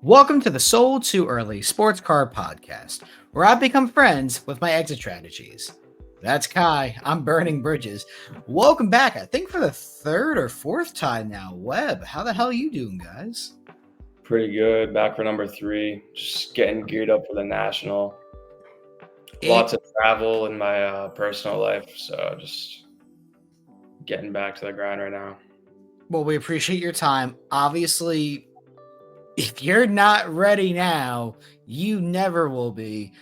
Welcome to the Soul Too Early Sports Card Podcast, where I become friends with my exit strategies. That's Kai. I'm burning bridges. Welcome back, I think for the third or fourth time now. Webb, how the hell are you doing, guys? Pretty good. Back for number 3. Just getting geared up for the national. It, Lots of travel in my personal life, so just getting back to the grind right now. well, we appreciate your time. Obviously, if you're not ready now, you never will be.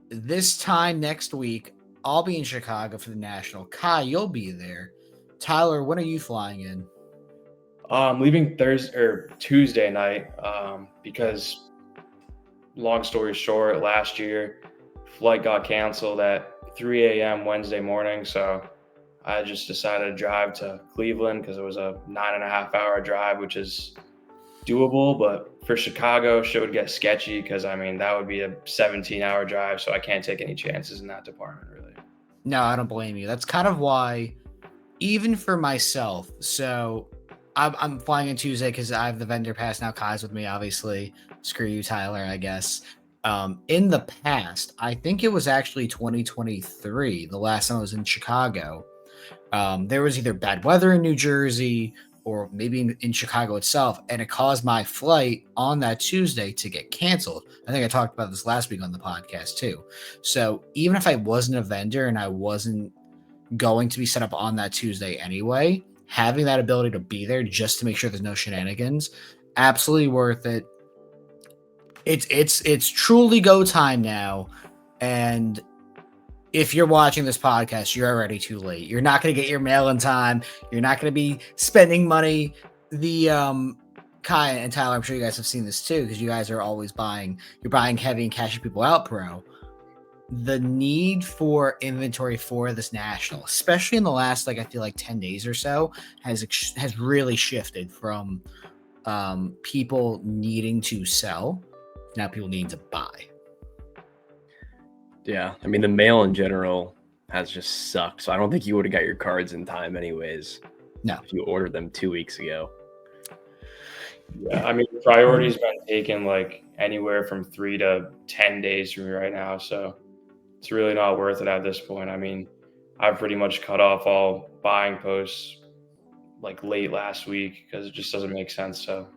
This time next week, I'll be in Chicago for the national. Kai, you'll be there. Tyler, when are you flying in? I'm leaving Thursday or Tuesday night because, long story short, last year flight got canceled at 3 a.m. Wednesday morning, so I just decided to drive to Cleveland because it was a 9.5-hour drive, which is doable, but for Chicago, shit would get sketchy because, that would be a 17-hour drive, so I can't take any chances in that department, really. No, I don't blame you. That's kind of why, even for myself, so I'm flying in Tuesday because I have the vendor pass now. Kai's with me, obviously. Screw you, Tyler, I guess. In the past, I think it was actually 2023, the last time I was in Chicago. There was either bad weather in New Jersey or maybe in Chicago itself, and it caused my flight on that Tuesday to get canceled. I think I talked about this last week on the podcast too. So even if I wasn't a vendor and I wasn't going to be set up on that Tuesday anyway, having that ability to be there just to make sure there's no shenanigans, absolutely worth it. It's truly go time now, and if you're watching this podcast, you're already too late. You're not going to get your mail in time. You're not going to be spending money. The Kai and Tyler, I'm sure you guys have seen this too, because you guys are always buying. You're buying heavy and cashing people out, bro. The need for inventory for this national, especially in the last, I feel like 10 days or so, has really shifted from people needing to sell, now people needing to buy. Yeah, the mail in general has just sucked. So I don't think you would have got your cards in time anyways. No. If you ordered them 2 weeks ago. Yeah, priority's been taken like anywhere from 3 to 10 days from me right now. So it's really not worth it at this point. I've pretty much cut off all buying posts like late last week because it just doesn't make sense. So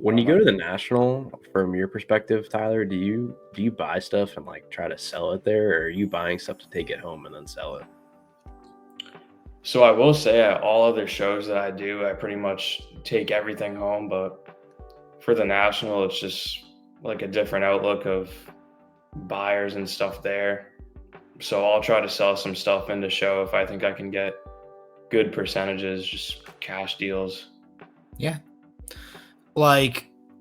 when you go to the national, from your perspective, Tyler, do you buy stuff and try to sell it there, or are you buying stuff to take it home and then sell it? So I will say at all other shows that I do, I pretty much take everything home, but for the national, it's just like a different outlook of buyers and stuff there. So I'll try to sell some stuff in the show if I think I can get good percentages, just cash deals. Yeah.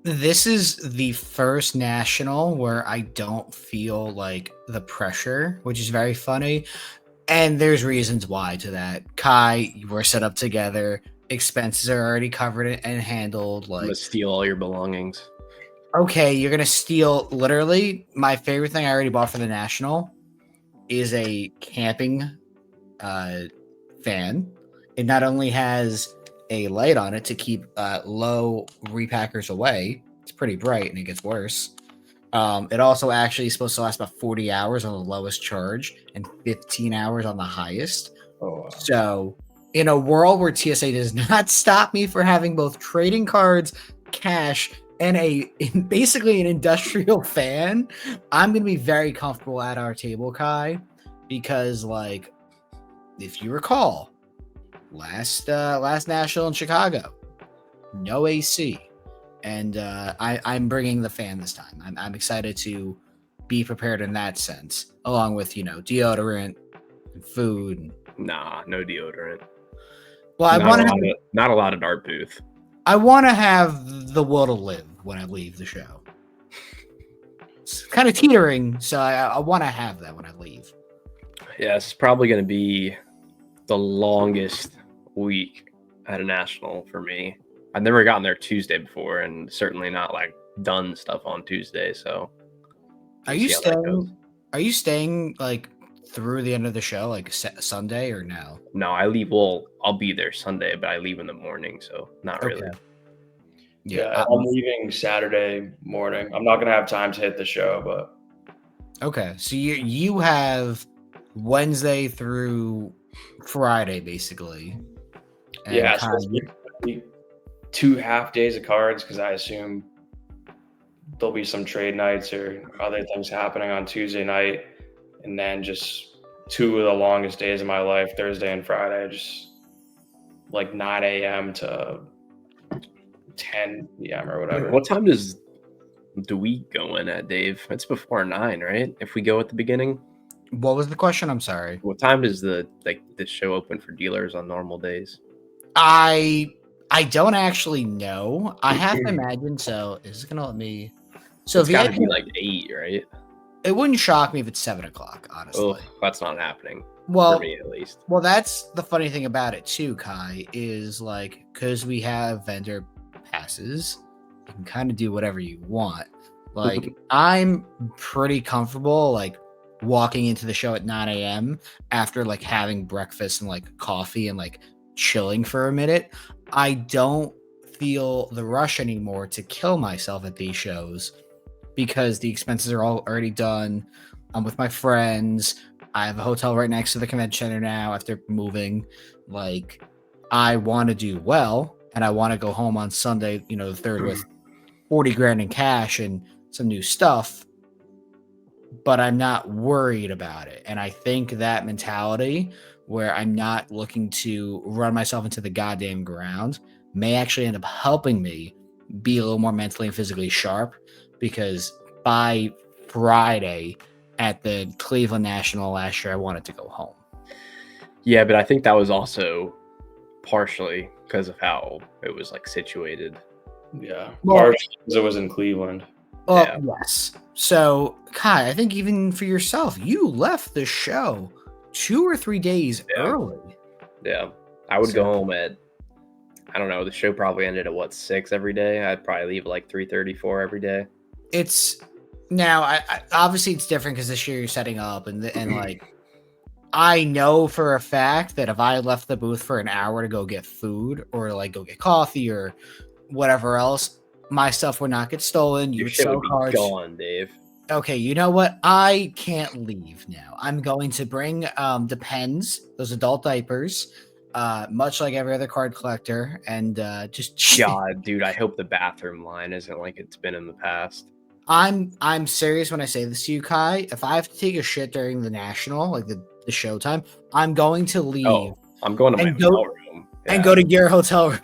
This is the first national where I don't feel like the pressure, which is very funny. And there's reasons why to that. Kai, we're set up together. Expenses are already covered and handled. I'm gonna steal all your belongings. Okay, you're gonna steal literally my favorite thing I already bought for the national is a camping fan. It not only has a light on it to keep low repackers away. It's pretty bright and it gets worse. It also actually is supposed to last about 40 hours on the lowest charge and 15 hours on the highest. Oh, wow. So in a world where TSA does not stop me for having both trading cards, cash, and basically an industrial fan, I'm going to be very comfortable at our table, Kai, because if you recall, last national in Chicago, no AC, and I'm bringing the fan this time. I'm excited to be prepared in that sense, along with deodorant and food. Nah, no deodorant. Well, not a lot of art booth. I want to have the will to live when I leave the show. It's kind of teetering, so I want to have that when I leave. Yeah, it's probably going to be the longest week at a national for me. I've never gotten there Tuesday before, and certainly not done stuff on Tuesday. So, are you staying through the end of the show, Sunday, or no? No, I leave. Well, I'll be there Sunday, but I leave in the morning, so not really. Yeah, I'm leaving Saturday morning. I'm not gonna have time to hit the show, but okay. So you have Wednesday through Friday basically, and yeah, so kind it's basically 2 half days of cards because I assume there'll be some trade nights or other things happening on Tuesday night, and then just 2 of the longest days of my life, Thursday and Friday, just like 9 a.m. to 10 p.m. or whatever. What time do we go in at, Dave? It's before 9, right? If we go at the beginning. what was the question? I'm sorry. What time does the show open for dealers on normal days? I don't actually know. I have to imagine. So is it gonna let me? So It's got to VIP, be like 8, right? it wouldn't shock me if it's 7 o'clock. Oh, Honestly, that's not happening for well, me at least. well, that's the funny thing about it too, Kai. Is like because we have vendor passes, you can kind of do whatever you want. Like I'm pretty comfortable, like walking into the show at 9 a.m. after like having breakfast and like coffee and like chilling for a minute. I don't feel the rush anymore to kill myself at these shows because the expenses are all already done. I'm with my friends. I have a hotel right next to the convention center now after moving. Like, I want to do well and I want to go home on Sunday, the 3rd with 40 grand in cash and some new stuff, but I'm not worried about it. And I think that mentality where I'm not looking to run myself into the goddamn ground may actually end up helping me be a little more mentally and physically sharp because by Friday at the Cleveland National last year, I wanted to go home. Yeah, but I think that was also partially because of how it was like situated. Yeah, Well, partially because it was in Cleveland. Well, Yeah. yes. So, Kai, I think even for yourself, you left the show 2 or 3 days Yeah. early. Yeah, I would go home at, I don't know, the show probably ended at 6 every day. I'd probably leave at like 3:34 every day. It's now, I obviously it's different because this year you're setting up and like I know for a fact that if I left the booth for an hour to go get food or like go get coffee or whatever else, my stuff would not get stolen. You Your would shit sell would be cards. gone, Dave. Okay, you know what? I can't leave now. I'm going to bring Depends, those adult diapers, much like every other card collector, and just God, dude, I hope the bathroom line isn't like it's been in the past. I'm serious when I say this to you, Kai. If I have to take a shit during the national, like the showtime, I'm going to leave. Oh, I'm going to my hotel room. And go to your hotel room.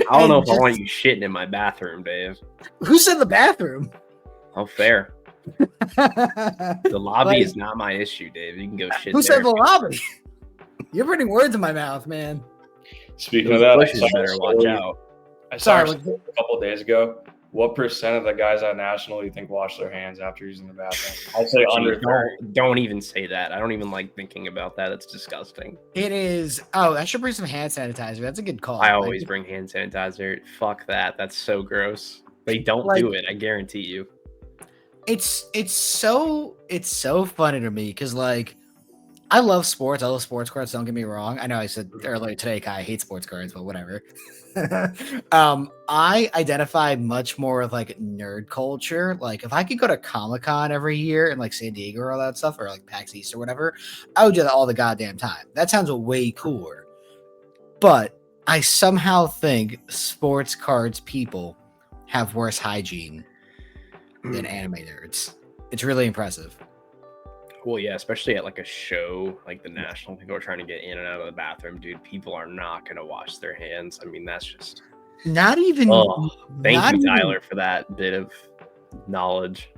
I don't know if I want you shitting in my bathroom, Dave. Who said the bathroom? Oh, fair. The lobby Like, is not my issue, Dave. You can go shit Who there. said the lobby? You're putting words in my mouth, man. Speaking of that, Bushes better watch out. I saw Sorry, a couple of days ago. What percent of the guys at National you think wash their hands after using the bathroom? I'd say under 30. Don't even say that. I don't even like thinking about that. It's disgusting. It is. Oh, I should bring some hand sanitizer. That's a good call. I always bring hand sanitizer. Fuck that. That's so gross. They don't do it. I guarantee you. It's so funny to me because like I love sports. I love sports cards. Don't get me wrong. I know I said earlier today, Kai, I hate sports cards, but whatever. I identify much more with like nerd culture. Like if I could go to Comic-Con every year in like San Diego or all that stuff, or like PAX East or whatever, I would do that all the goddamn time. That sounds way cooler. But I somehow think sports cards people have worse hygiene than anime nerds. It's really impressive. Well, yeah, especially at like a show like the National, people are trying to get in and out of the bathroom, dude. People are not going to wash their hands. I mean, that's just not even. Thank you, Tyler, for that bit of knowledge.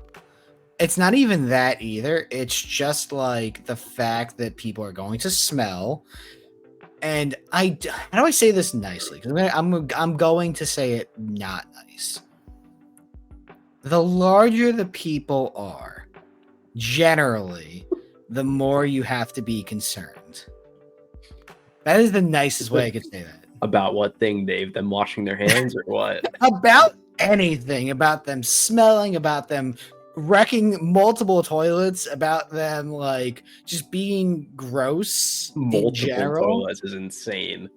It's not even that either. It's just like the fact that people are going to smell. And how do I say this nicely? Because I'm going to say it not nice. The larger the people are, generally, the more you have to be concerned. That is the nicest way I could say that. About what thing, Dave? Them washing their hands or what? About anything. About them smelling, about them wrecking multiple toilets, about them like just being gross. Multiple in general. toilets is insane.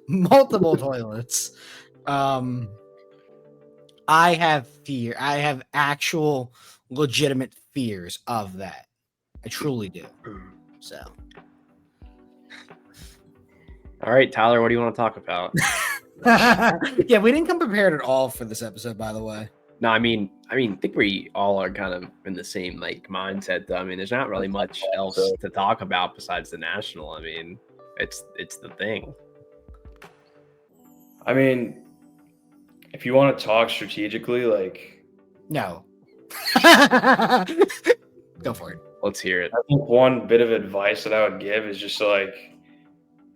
Multiple toilets. I have fear. I have actual legitimate fears of that. I truly do. So. All right, Tyler, what do you want to talk about? Yeah, we didn't come prepared at all for this episode, by the way. No, I mean, I think we all are kind of in the same like mindset. Though. I mean, there's not really much else to talk about besides the national. I mean, it's the thing. I mean, if you want to talk strategically, like, no, go for it. Let's hear it. I think one bit of advice that I would give is just to like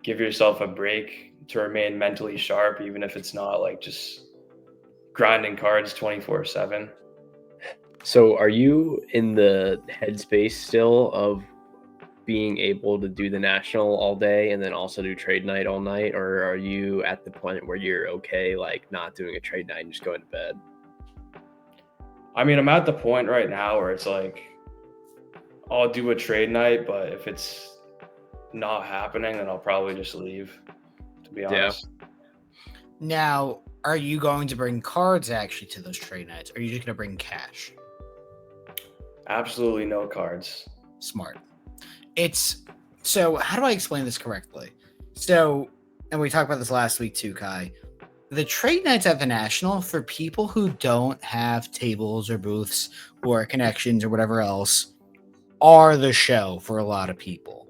give yourself a break to remain mentally sharp, even if it's not like just grinding cards 24/7. So are you in the headspace still of being able to do the national all day and then also do trade night all night? Or are you at the point where you're okay, like not doing a trade night and just going to bed? I mean, I'm at the point right now where it's like, I'll do a trade night, but if it's not happening, then I'll probably just leave, to be honest. Now, are you going to bring cards actually to those trade nights? Or are you just going to bring cash? Absolutely no cards. Smart. So how do I explain this correctly? So, and we talked about this last week too, Kai. The trade nights at the National, for people who don't have tables or booths or connections or whatever else, are the show for a lot of people.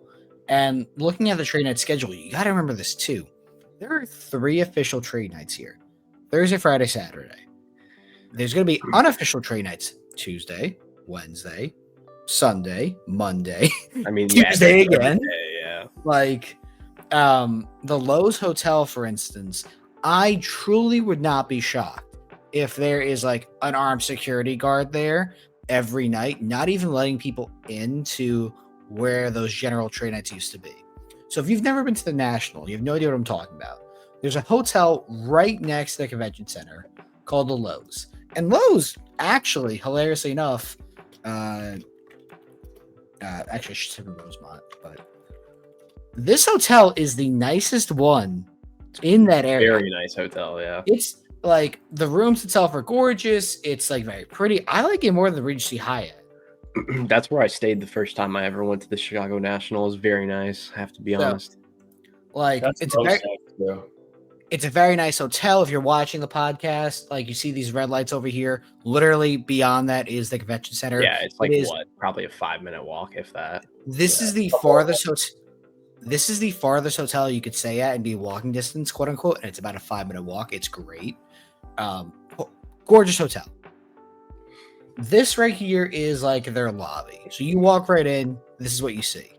And looking at the trade night schedule, you got to remember this too. There are 3 official trade nights here: Thursday, Friday, Saturday. There's going to be unofficial trade nights Tuesday, Wednesday, Sunday, Monday, I mean, Tuesday again. Yeah. Like the Lowe's Hotel, for instance, I truly would not be shocked if there is like an armed security guard there every night, not even letting people into where those general trade nights used to be. So if you've never been to the National, you have no idea what I'm talking about. There's a hotel right next to the convention center called the Lowe's. And Lowe's, actually, hilariously enough, actually I should say Rosemont, but this hotel is the nicest one in that area. Very nice hotel, yeah. It's like the rooms itself are gorgeous. It's like very pretty. I like it more than the Regency Hyatt. That's where I stayed the first time I ever went to the Chicago National. It was very nice, I have to be honest. Like it's a very nice hotel. If you're watching the podcast, like you see these red lights over here, literally beyond that is the convention center. Yeah, it's like probably a 5-minute walk, if that. This is the farthest hotel. This is the farthest hotel you could stay at and be walking distance, quote unquote, and it's about a 5-minute walk. It's great. Gorgeous hotel. This right here is like their lobby. So you walk right in. This is what you see.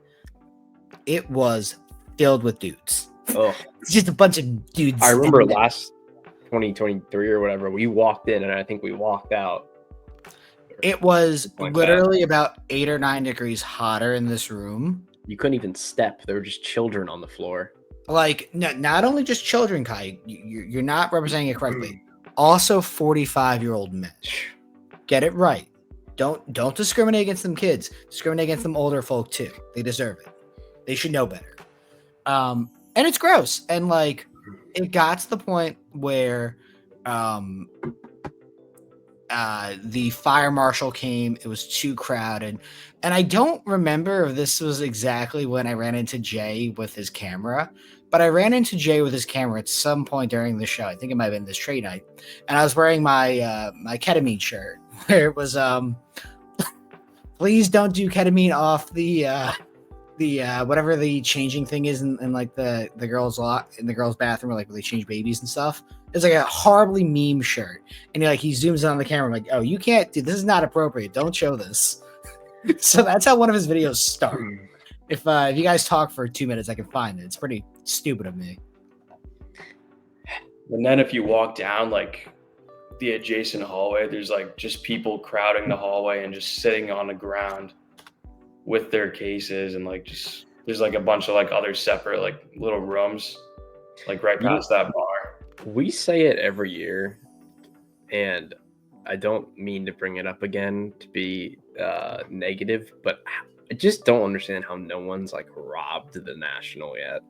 It was filled with dudes. Oh, it's just a bunch of dudes. I remember last 2023 or whatever, we walked in and I think we walked out. It was literally about 8 or 9 degrees hotter in this room. You couldn't even step. There were just children on the floor. Like, not only just children, Kai, you're not representing it correctly. Also 45-year-old men. Get it right. Don't discriminate against them kids. Discriminate against them older folk too. They deserve it. They should know better. And it's gross. And like, it got to the point where the fire marshal came. It was too crowded. And I don't remember if this was exactly when I ran into Jay with his camera, but I ran into Jay with his camera at some point during the show. I think it might have been this trade night. And I was wearing my my ketamine shirt where it was please don't do ketamine off the whatever the changing thing is in like the girls' in the girls' bathroom, or like where they change babies and stuff. It's like a horribly meme shirt, and he zooms in on the camera like, "Oh, you can't, dude. This is not appropriate. Don't show this." So that's how one of his videos start. If you guys talk for 2 minutes, I can find it. It's pretty stupid of me. And then if you walk down like the adjacent hallway, there's like just people crowding the hallway and just sitting on the ground with their cases, and like just there's like a bunch of like other separate like little rooms like right past that bar. We say it every year, and I don't mean to bring it up again to be negative, but I just don't understand how no one's like robbed the National yet.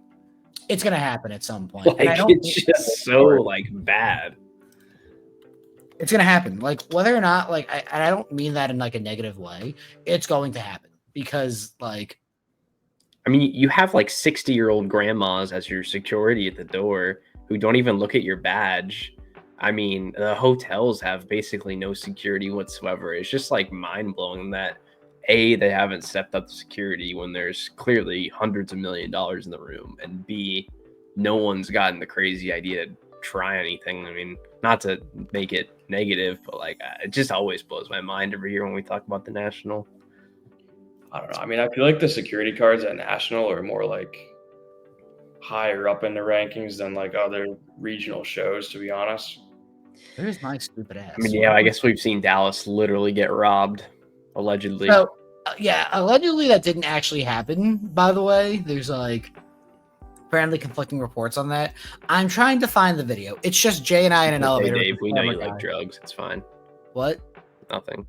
It's gonna happen at some point. And I Like don't it's think just so like bad. it's gonna happen. Like whether or not, like, and I don't mean that in like a negative way. It's going to happen because, like, I mean, you have like 60-year-old grandmas as your security at the door who don't even look at your badge. I mean, the hotels have basically no security whatsoever. It's just like mind blowing that A, they haven't stepped up the security when there's clearly hundreds of $1 million in the room, and B, no one's gotten the crazy idea to try anything. I mean, not to make it negative, but like it just always blows my mind every year when we talk about the National. I don't know. I mean, I feel like the security cards at National are more like higher up in the rankings than like other regional shows, to be honest. there's my stupid ass. I mean, yeah, I guess we've seen Dallas literally get robbed, allegedly. So, yeah, allegedly that didn't actually happen. By the way, there's like apparently conflicting reports on that. I'm trying to find the video. It's just Jay and I in an Hey, elevator. Dave, with the we know camera you like guy. drugs. It's fine. What? Nothing.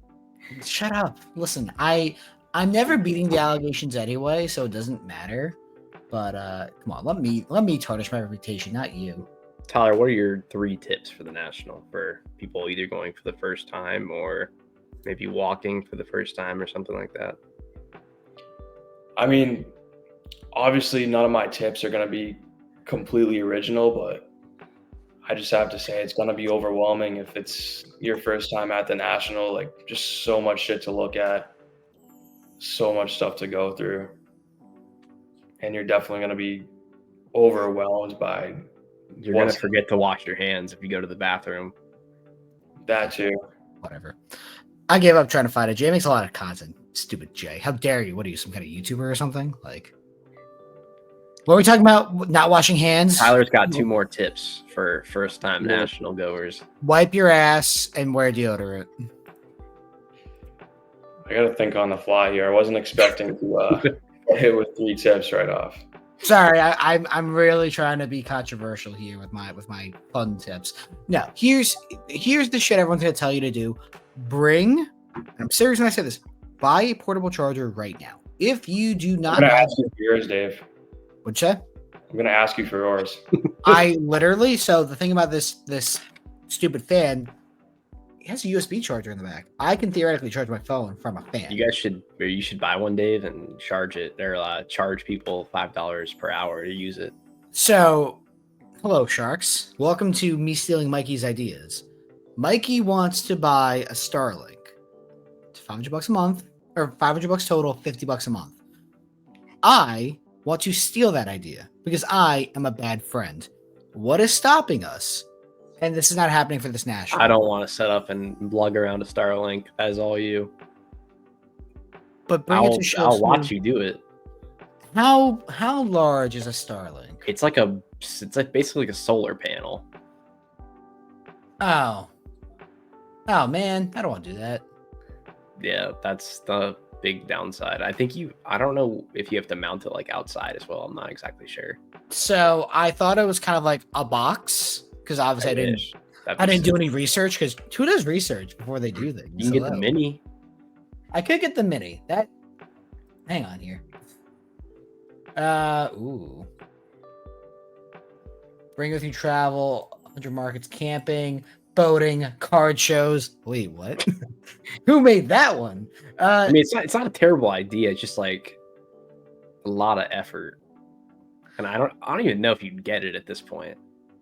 Shut up. Listen, I'm never beating the allegations anyway, so it doesn't matter. But come on, let me tarnish my reputation, not you. Tyler, what are your 3 tips for the National for people either going for the first time or maybe walking for the first time or something like that? I mean, obviously none of my tips are going to be completely original, but I just have to say it's going to be overwhelming if it's your first time at the National. Like, just so much shit to look at, so much stuff to go through, and you're definitely going to be overwhelmed by You're going to forget to wash your hands if you go to the bathroom. that too. Whatever. I gave up trying to find it. Jay makes a lot of content. Stupid Jay. How dare you? What are you, some kind of YouTuber or something? Like, what are we talking about? Not washing hands? Tyler's got 2 more tips for first-time National goers. Wipe your ass and wear deodorant. I got to think on the fly here. I wasn't expecting to hit with 3 tips right off. Sorry, I'm really trying to be controversial here with my fun tips. No, here's the shit everyone's gonna tell you to do. Bring, I'm serious when I say this, buy a portable charger right now. If you do not I'm going to have, ask you for yours, Dave. what'd you say? I'm going to ask you for yours. I literally, so the thing about this stupid fan, it has a USB charger in the back. I can theoretically charge my phone from a fan. You should buy one, Dave, and charge it. Or charge people $5 per hour to use it. So, hello, sharks. Welcome to me stealing Mikey's ideas. Mikey wants to buy a Starlink. It's $500 a month, or $500 total, $50 a month. I want to steal that idea because I am a bad friend. What is stopping us? And this is not happening for this National. I don't want to set up and lug around a Starlink as all you. But bring it to show. I'll watch you do it. How large is a Starlink? It's like basically like a solar panel. Oh man, I don't want to do that. Yeah, that's the big downside. I don't know if you have to mount it like outside as well. I'm not exactly sure. So I thought it was kind of like a box because obviously I didn't do any research because who does research before they do things? You can get the mini. I could get the mini. Hang on here. Ooh. Bring with you travel, 100 markets, camping, boating, card shows. Wait, what? Who made that one? I mean, it's not a terrible idea. It's just like a lot of effort, and I don't even know if you'd get it at this point.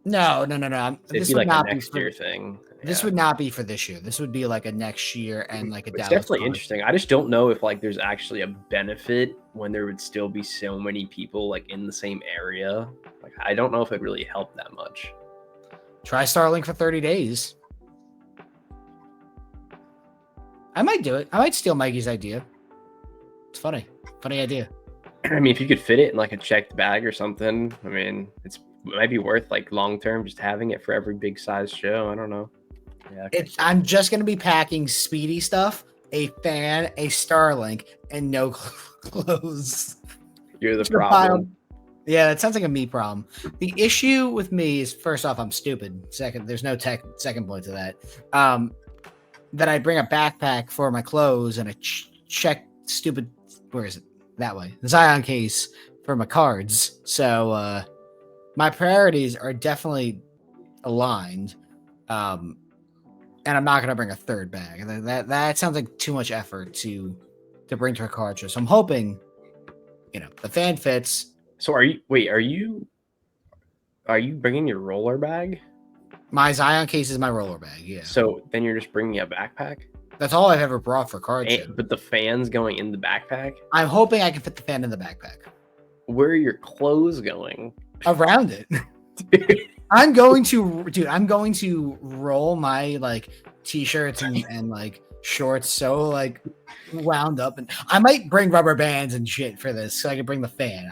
No. It'd be like a next year thing. This would not be for this year. This would be like a next year and like a. It's definitely interesting. I just don't know if like there's actually a benefit when there would still be so many people like in the same area. Like I don't know if it really helped that much. Try Starlink for 30 days. I might do it. I might steal Mikey's idea. It's funny. Funny idea. I mean, if you could fit it in like a checked bag or something, I mean, it might be worth like long term just having it for every big size show. I don't know. Yeah. I'm just gonna be packing speedy stuff, a fan, a Starlink, and no clothes. You're the problem. Yeah, that sounds like a me problem. The issue with me is, first off, I'm stupid. Second, there's no second point to that. That I bring a backpack for my clothes and a check stupid. Where is it? That way. The Zion case for my cards. So my priorities are definitely aligned. And I'm not gonna bring a third bag. That sounds like too much effort to bring to a card show. So I'm hoping, the fan fits. So are you bringing your roller bag? My Zion case is my roller bag. Yeah. So then you're just bringing a backpack? That's all I've ever brought for card show. But the fan's going in the backpack? I'm hoping I can fit the fan in the backpack. Where are your clothes going? Around it. I'm going to roll my like t-shirts and like shorts so like wound up, and I might bring rubber bands and shit for this so I can bring the fan.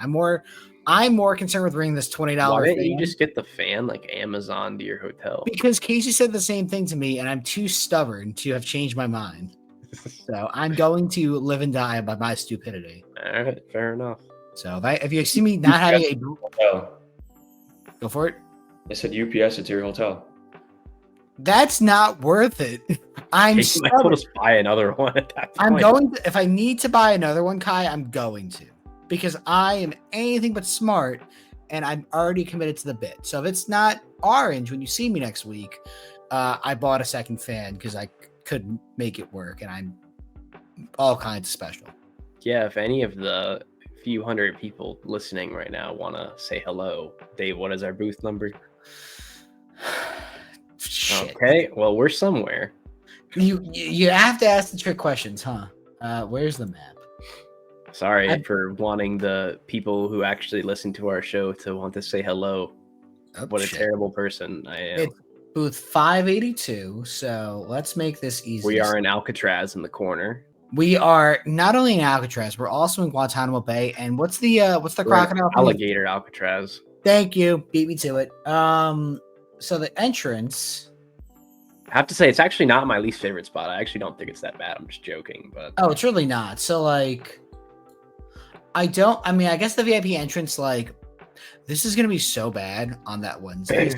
I'm more concerned with bringing this $20 Why didn't fan you just get the fan like Amazon to your hotel? because Casey said the same thing to me, and I'm too stubborn to have changed my mind. So I'm going to live and die by my stupidity. All right, fair enough. So if you see me not having a Hotel. go for it. They said UPS it to your hotel. That's not worth it. I'm You might stubborn. just buy another one at that point. I'm going to, if I need to buy another one, Kai, I'm going to, because I am anything but smart and I'm already committed to the bit. So if it's not orange when you see me next week, I bought a second fan because I couldn't make it work, and I'm all kinds of special. Yeah, if any of the few hundred people listening right now want to say hello, Dave, what is our booth number? Shit. Okay, well, we're somewhere. You have to ask the trick questions, huh? Where's the map? Sorry for wanting the people who actually listen to our show to want to say hello. Oh, What a shit. terrible person I am. It's booth 582. So let's make this easy. We are in Alcatraz in the corner. We are not only in Alcatraz, we're also in Guantanamo Bay. And what's the We're in crocodile? thing? Alligator Alcatraz. Thank you. Beat me to it. So the entrance. I have to say, it's actually not my least favorite spot. I actually don't think it's that bad. I'm just joking, but Oh, it's really not. So like, I guess the VIP entrance, like, this is gonna be so bad on that Wednesday.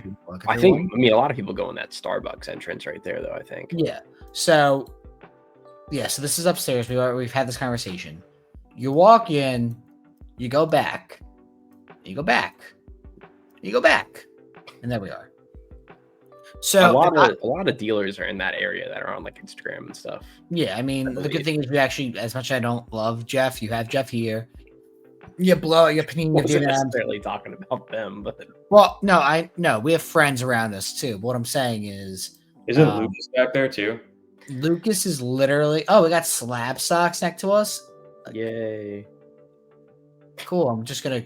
I mean, a lot of people go in that Starbucks entrance right there, though. I think. Yeah. So this is upstairs. We've had this conversation. You walk in, you go back, you go back, you go back, and there we are. So a lot of dealers are in that area that are on like Instagram and stuff. yeah, I mean, the good thing is we actually, as much as I don't love Jeff, you have Jeff here. You blow your panini. Wasn't necessarily talking about them, but Well, no, we have friends around us too. But what I'm saying is, Isn't Lucas back there too? Lucas is literally. Oh, we got Slab Socks next to us. yay! Cool. I'm just gonna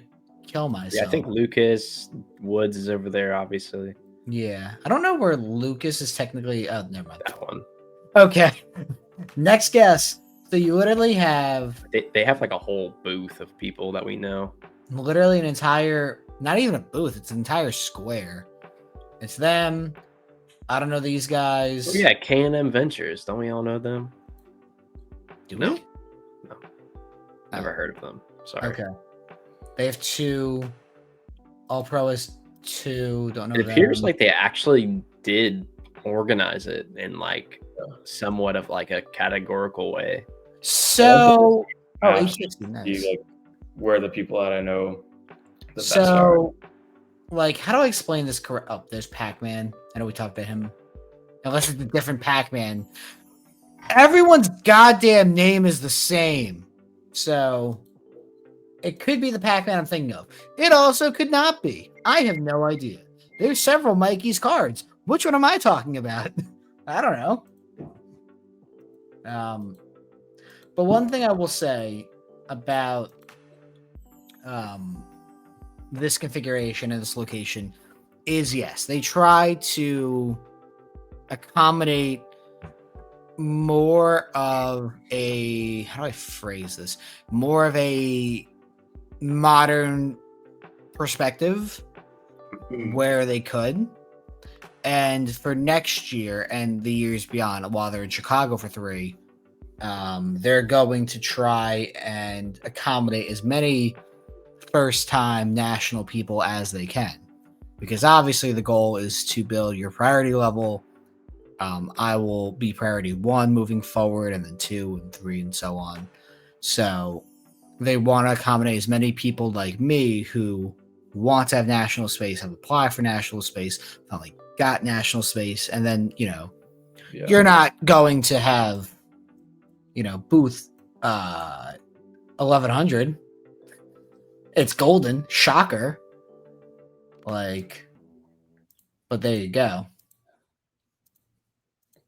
kill myself. Yeah, I think Lucas Woods is over there, obviously. Yeah, I don't know where Lucas is technically. Oh, never mind. That one. Okay. Next guess. So you literally have They have like a whole booth of people that we know. literally an entire, not even a booth. It's an entire square. It's them. I don't know these guys. Oh, yeah, K&M Ventures. Don't we all know them? Do No. we? No. Never heard of them. Sorry. Okay. They have two. All Pro is two. Don't know. It appears them. like they actually did organize it in like somewhat of like a categorical way. So. Oh, Uh, HSC, Do nice. you, like, where are the people that I know the best are? So, like, how do I explain this correct? Oh, there's Pac-Man. I know we talked about him. Unless it's a different Pac-Man. Everyone's goddamn name is the same. So, it could be the Pac-Man I'm thinking of. It also could not be. I have no idea. There's several Mikey's cards. Which one am I talking about? I don't know. But one thing I will say about this configuration and this location is, yes, they try to accommodate more of a, how do I phrase this? More of a modern perspective where they could. And for next year and the years beyond, while they're in Chicago for 3, they're going to try and accommodate as many first-time national people as they can, because obviously the goal is to build your priority level. I will be priority 1 moving forward, and then 2 and 3 and so on. So they want to accommodate as many people like me who want to have national space, have applied for national space, finally got national space, and then you're not going to have booth 1100. It's golden, shocker. Like, but there you go.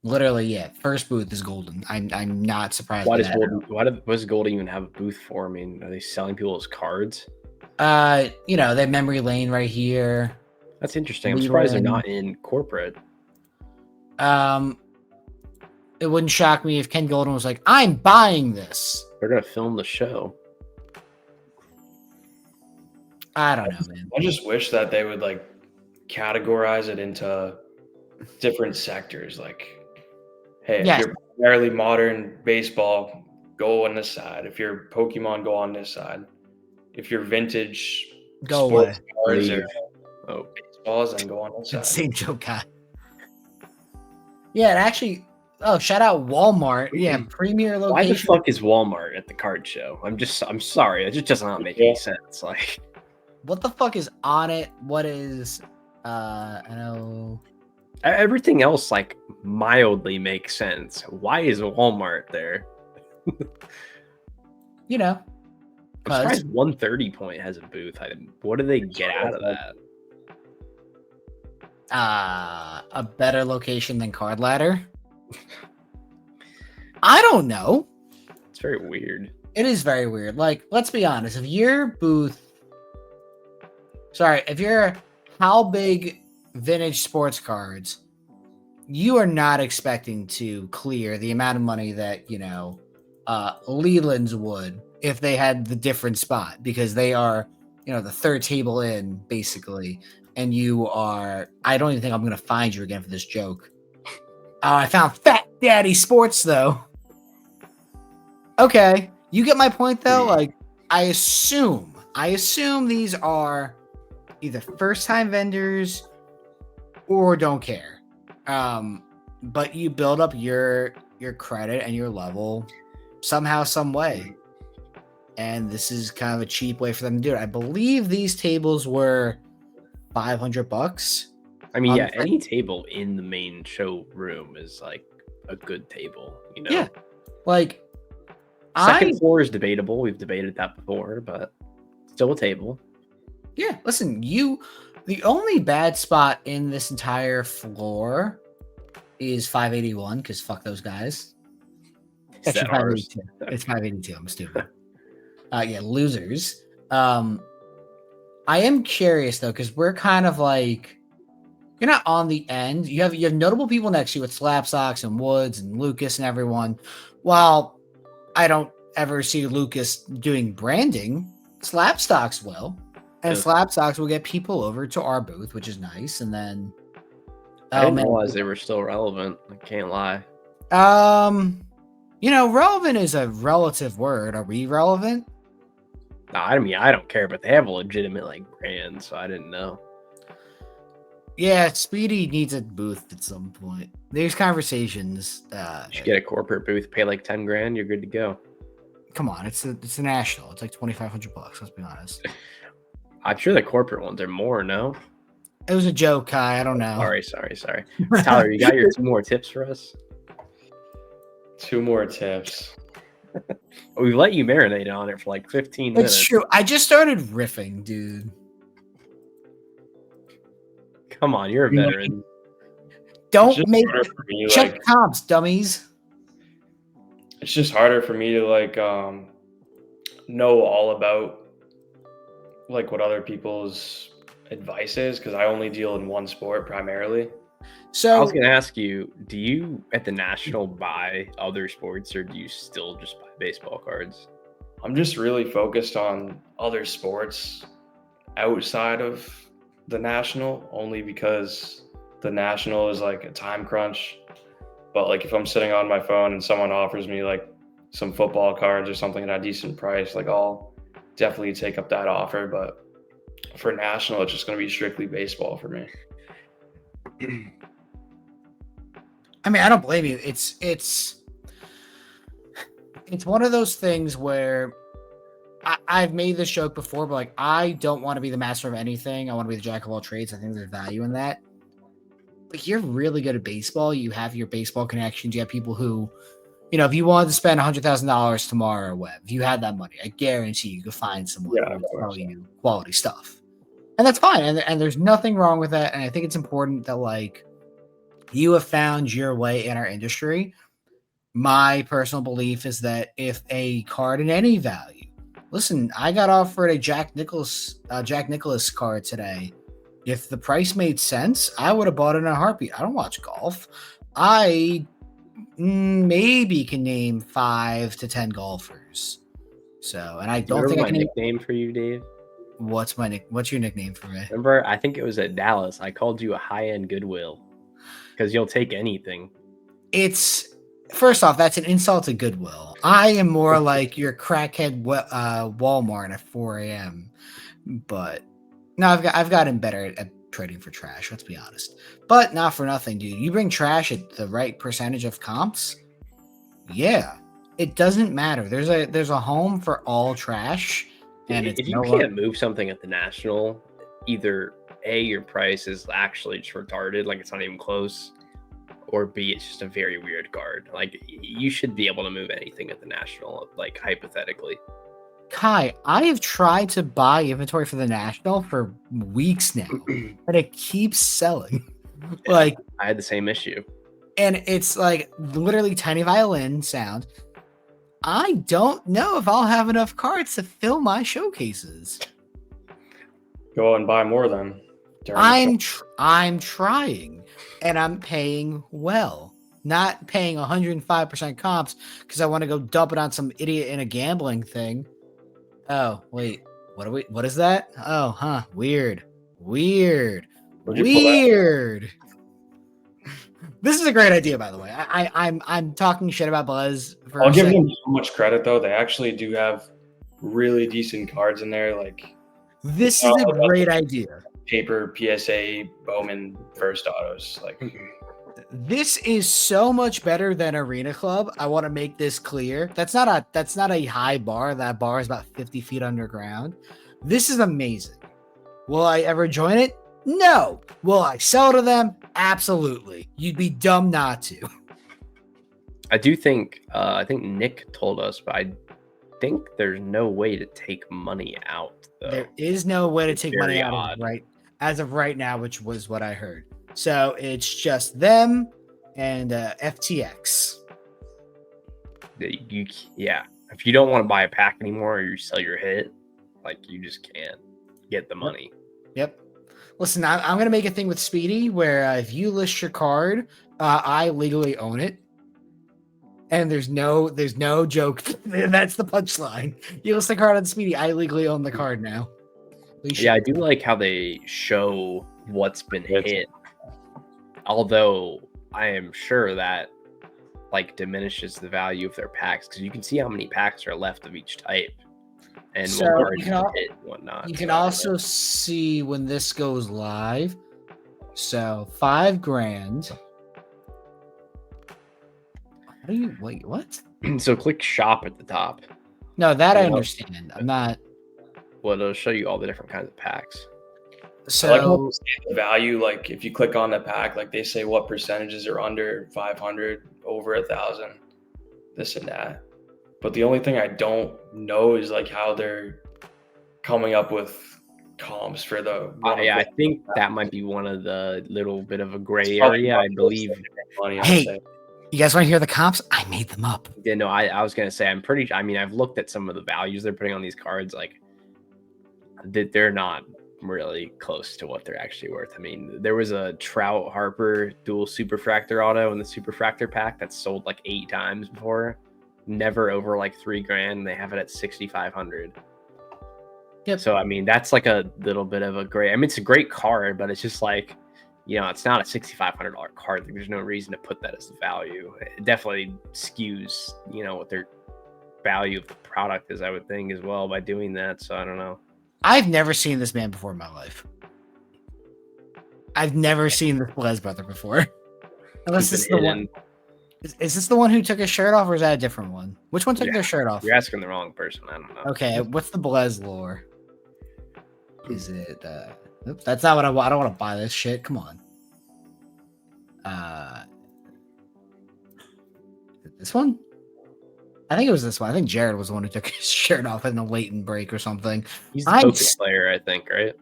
Literally, yeah. First booth is golden. I'm not surprised. Why by does that. Golden? What does Golden even have a booth for? I mean, are they selling people's cards? They have memory lane right here. That's interesting. I'm surprised they're Leland. not in corporate. It wouldn't shock me if Ken Golden was like, "I'm buying this." They're gonna film the show. I don't know, man. I just wish that they would like categorize it into different sectors. Like, hey, Yes. if you're primarily modern baseball, go on this side. If you're Pokemon, go on this side. If you're vintage Go sports away. cards Leave. or baseballs, then go on this side. Same joke guy. Yeah, and actually, shout out Walmart. Yeah, premier location. Why the fuck is Walmart at the card show? I'm sorry. It just does not make any sense. Like, what the fuck is on it? What is I know everything else like mildly makes sense. Why is Walmart there? I'm surprised 130 Point has a booth. What do they get out of that? a better location than Card Ladder. I don't know. It's very weird. It is very weird. Like, let's be honest. If you're how big vintage sports cards, you are not expecting to clear the amount of money that Leland's would if they had the different spot, because they are the third table in basically, and you are. I don't even think I'm gonna find you again for this joke. I found Fat Daddy Sports though. Okay, you get my point though. Like, I assume these are either first-time vendors or don't care. But you build up your credit and your level somehow, some way. And this is kind of a cheap way for them to do it. I believe these tables were $500. I mean, yeah, any table in the main showroom is like a good table, Yeah. Like, second floor is debatable. We've debated that before, but still a table. Yeah, listen, the only bad spot in this entire floor is 581, because fuck those guys. Is that ours? 582. It's 582. I'm stupid. Yeah, losers. I am curious though, because we're kind of like, you're not on the end. You have notable people next to you with Slapsocks and Woods and Lucas and everyone. While I don't ever see Lucas doing branding, Slapstocks will. And Slapsocks will get people over to our booth, which is nice. And then I didn't realize they were still relevant. I can't lie. Relevant is a relative word. Are we relevant? No, I mean, I don't care, but they have a legitimate brand, so I didn't know. Yeah, Speedy needs a booth at some point. There's conversations. You should get a corporate booth, pay like $10,000, you're good to go. Come on, it's a national. It's like $2,500. Let's be honest. I'm sure the corporate ones are more. No, it was a joke, Kai. I don't know. Sorry. Tyler, you got your 2 more tips for us? 2 more tips. We let you marinate on it for like 15 minutes. It's true. I just started riffing, dude. Come on, you're a veteran. Don't make check comps, dummies. It's just harder for me to know all about what other people's advice is, because I only deal in one sport primarily. So I was going to ask you, do you at the National buy other sports, or do you still just buy baseball cards? I'm just really focused on other sports outside of the National, only because the National is like a time crunch. But if I'm sitting on my phone and someone offers me some football cards or something at a decent price, I'll definitely take up that offer. But for National, it's just going to be strictly baseball for me. I mean, I don't blame you. It's one of those things where I've made this joke before, but like I don't want to be the master of anything. I want to be the jack of all trades. I think there's value in that. Like you're really good at baseball. You have your baseball connections. You have people who, if you wanted to spend $100,000 tomorrow or whatever, if you had that money, I guarantee you could find someone Yeah, who of will course. tell you quality stuff. And that's fine. And there's nothing wrong with that. And I think it's important that like you have found your way in our industry. My personal belief is that if a card in any value, listen, I got offered a Jack Nicklaus card today. If the price made sense, I would have bought it in a heartbeat. I don't watch golf. I maybe can name 5 to 10 golfers. So, and I don't Remember think I my can name. nickname for you, Dave? What's your nickname for me? Remember, I think it was at Dallas. I called you a high-end Goodwill because you'll take anything. It's first off, that's an insult to Goodwill. I am more like your crackhead Walmart at 4 a.m. But no, I've gotten better at trading for trash. Let's be honest. But not for nothing, dude. You bring trash at the right percentage of comps. Yeah, it doesn't matter. There's a home for all trash, and it's If you can't move something at the National, either A, your price is actually just retarded, like it's not even close, or B, it's just a very weird card. Like you should be able to move anything at the National, like hypothetically. Kai, I have tried to buy inventory for the National for weeks now, and it keeps selling. Like I had the same issue. And it's like literally tiny violin sound. I don't know if I'll have enough cards to fill my showcases. Go and buy more then. I'm trying, and I'm paying well. Not paying 105% comps because I want to go dump it on some idiot in a gambling thing. Oh, wait. What is that? Oh, huh. Weird. Where'd you pull that? This is a great idea, by the way. I'm talking shit about Buzz for I'll a give second. them so much credit though. They actually do have really decent cards in there, like This is a great idea. paper PSA Bowman first autos. Like This is so much better than Arena Club. I want to make this clear. That's not a high bar. That bar is about 50 feet underground. This is amazing. Will I ever join it? No. Will I sell to them? Absolutely. You'd be dumb not to. I do think I think Nick told us, but I think there's no way to take money out though. There is no way to take money out odd. as of right now, which was what I heard. So it's just them and FTX. Yeah. If you don't want to buy a pack anymore or you sell your hit, like you just can't get the money. Yep. Listen, I'm going to make a thing with Speedy where if you list your card, I legally own it. And there's no joke. That's the punchline. You list the card on Speedy, I legally own the card now. Yeah, I do like how they show what's been hit. Although I am sure that like diminishes the value of their packs because you can see how many packs are left of each type and So what cards you you can hit and whatnot. You can also see when this goes live. So $5,000. How do you wait? What? So click shop at the top. No, that I Yeah. understand. I'm not. Well, it'll show you all the different kinds of packs. I like how So they say the value, like if you click on the pack, like they say what percentages are under 500, over 1,000, this and that. But the only thing I don't know is like how they're coming up with comps for the. I think that might be one of the little bit of a gray It's probably area. I believe. Money, Hey. I'd say. you guys want to hear the comps? I made them up. Yeah, no, I was gonna say I'm pretty. I mean, I've looked at some of the values they're putting on these cards. Like, they're not really close to what they're actually worth. I mean, there was a Trout Harper dual superfractor auto in the superfractor pack that's sold like 8 times before, never over like $3,000. They have it at 6,500. Yep. So I mean, that's like a little bit of a gray. I mean, it's a great card, but it's just like, it's not a $6,500 card. Like, there's no reason to put that as the value. It definitely skews, what their value of the product is, I would think, as well, by doing that. So I don't know. I've never seen this man before in my life. I've never seen this Blaze brother before. Unless this is the one. Is this the one who took his shirt off, or is that a different one? Which one took Yeah. their shirt off? You're asking the wrong person. I don't know. Okay, what's the Blaze lore? Is it? Oops, that's not what I want. I don't want to buy this shit. Come on. This one? I think it was this one. I think Jared was the one who took his shirt off in a latent break or something. He's the poker player, I think, right?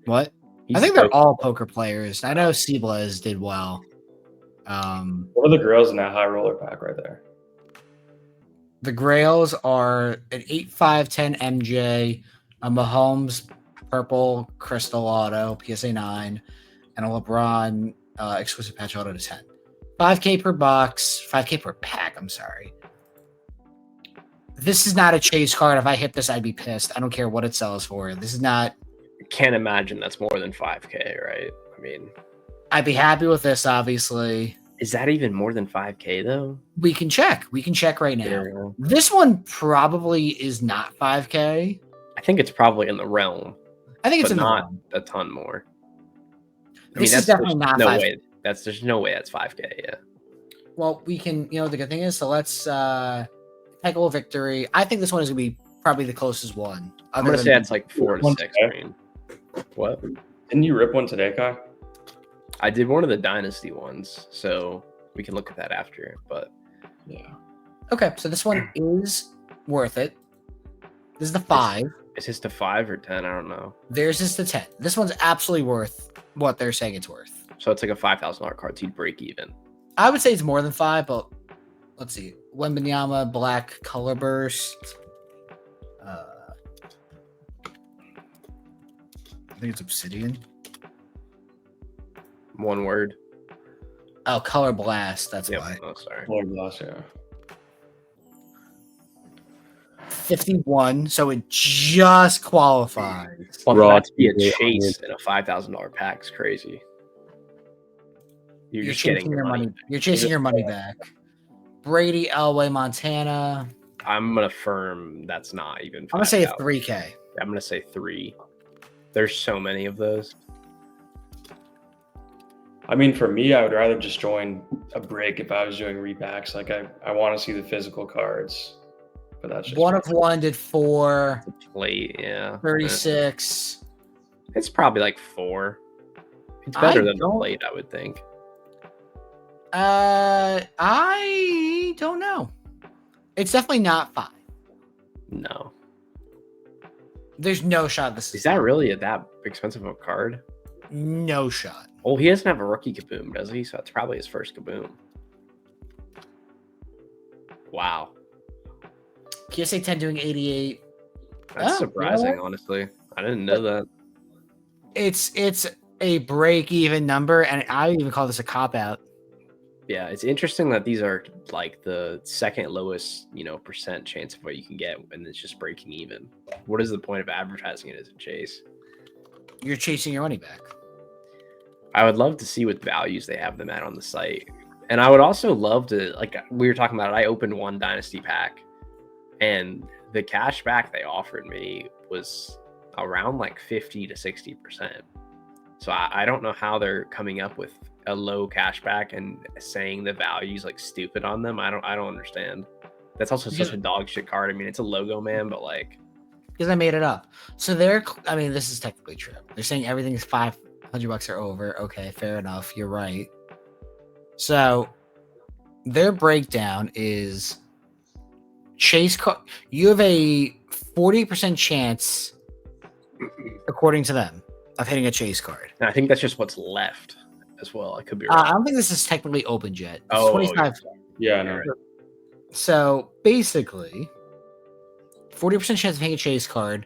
What? I think they're all poker players. I know Blaze did well. What are the girls in that high roller pack right there? The Grails are an 8.510 MJ, a Mahomes purple crystal auto, PSA 9, and a LeBron exclusive patch auto to 10. 5K per box, 5K per pack. I'm sorry. This is not a chase card. If I hit this, I'd be pissed. I don't care what it sells for. This is not. Can't imagine that's more than 5K, right? I mean, I'd be happy with this, obviously. Is that even more than 5K though? We can check. We can check right now. Yeah. This one probably is not 5K. I think it's probably in the realm. I think it's but in the not realm. a ton more. This is definitely not no 5K. way. There's no way that's 5K. Yeah. Well, we can. The good thing is, so let's Technical victory. I think this one is gonna be probably the closest one. I'm gonna say it's like 4 to 6 green. What? Didn't you rip one today, Kai? I did one of the dynasty ones, so we can look at that after. But yeah. Okay, so this one is worth it. This is the 5. Is this the 5 or 10? I don't know. Theirs is the 10. This one's absolutely worth what they're saying it's worth. So it's like a $5,000 card, so you'd break even. I would say it's more than 5, but let's see. Wembanyama, black color burst. I think it's obsidian. One word. Oh, color blast. That's why. Oh, sorry. Lord bless you. 51. So it just qualifies. Well, Raw that's be a TV, chase in a $5,000 pack is crazy. You're just getting chasing your money. You're chasing your money back. Brady, Elway, Montana. I'm gonna firm that's not even. I'm gonna say 5,000. 3K. I'm gonna say 3. There's so many of those. I mean, for me, I would rather just join a break if I was doing repacks. Like, I want to see the physical cards, but that's just One of one did 4. Plate, yeah. 36. It's probably like 4. It's better I than the don't- plate, I would think. I don't know. It's definitely not 5. No. There's no shot this Is that really that expensive of a card? no shot. Oh, he doesn't have a rookie kaboom, does he? So it's probably his first kaboom. Wow. PSA 10 doing 88. That's Oh, surprising, you know what? honestly. I didn't know that. It's a break-even number, and I would even call this a cop-out. Yeah, it's interesting that these are like the second lowest, percent chance of what you can get, and it's just breaking even. What is the point of advertising it as a chase? You're chasing your money back. I would love to see what values they have them at on the site. And I would also love to, like we were talking about it, I opened one dynasty pack and the cash back they offered me was around like 50 to 60%. So I don't know how they're coming up with a low cash back and saying the value's like stupid on them. I don't understand. That's also such a dog shit card. I mean, it's a logo, man, but like, Because I made it up. So this is technically true. They're saying everything is $500 or over. Okay, fair enough. You're right. So their breakdown is you have a 40% chance, according to them, of hitting a chase card. and I think that's just what's left as well. I could be I wrong. don't think this is technically opened yet. It's Oh, 25. Yeah, I know. So basically, 40% chance of hitting a chase card.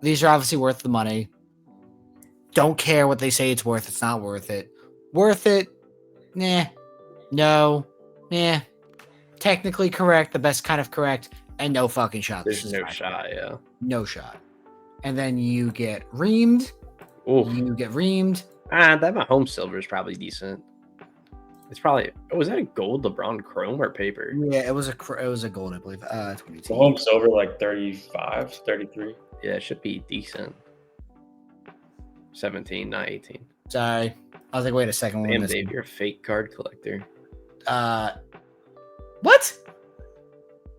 These are obviously worth the money. Don't care what they say it's worth. It's not worth it. Worth it? Nah. No. Nah. Technically correct. The best kind of correct. And no fucking shot. This There's is no 5K. shot, yeah. No shot. And then you get reamed. Oof. You get reamed. That Mahomes silver is probably decent. It's probably. Oh, was that a gold LeBron chrome or paper? Yeah, it was a gold, I believe. 22. The home silver like 35, 33. Yeah, it should be decent. 17, not 18. Sorry. I was like, wait a second. Damn, Dave, you're a fake card collector. What?